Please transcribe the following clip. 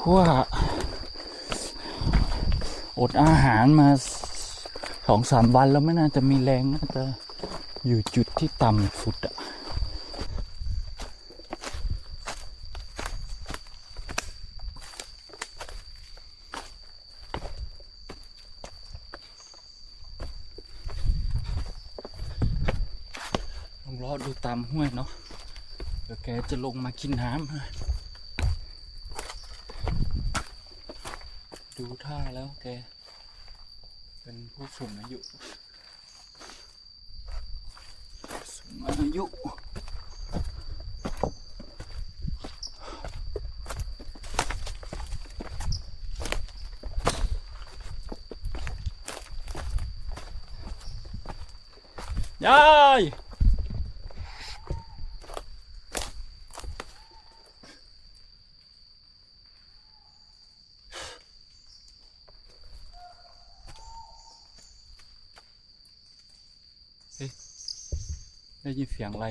ว่าอดอาหารมา2-3 วันแล้วไม่น่าจะมีแรงน่าจะอยู่จุดที่ต่ำสุดอะลองรอดูตามห้วยเนาะเดี๋ยวแกจะลงมากินน้ำดูท่าแล้วแกเป็นผู้สูงอายุยายได้ยินเสียงอะไร